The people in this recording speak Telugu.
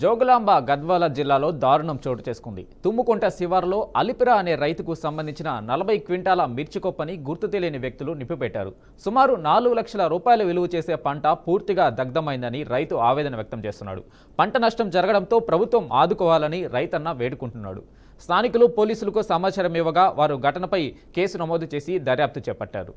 జోగులాంబ గద్వాల జిల్లాలో దారుణం చోటు చేసుకుంది. తుమ్ముకుంట శివారులో అలిపిర అనే రైతుకు సంబంధించిన 40 క్వింటాల మిర్చి కొప్పని గుర్తు తెలియని వ్యక్తులు నిప్పిపెట్టారు. సుమారు 4 లక్షల రూపాయల విలువ చేసే పంట పూర్తిగా దగ్ధమైందని రైతు ఆవేదన వ్యక్తం చేస్తున్నాడు. పంట నష్టం జరగడంతో ప్రభుత్వం ఆదుకోవాలని రైతన్న వేడుకుంటున్నాడు. స్థానికులు పోలీసులకు సమాచారం ఇవ్వగా వారు ఘటనపై కేసు నమోదు చేసి దర్యాప్తు చేపట్టారు.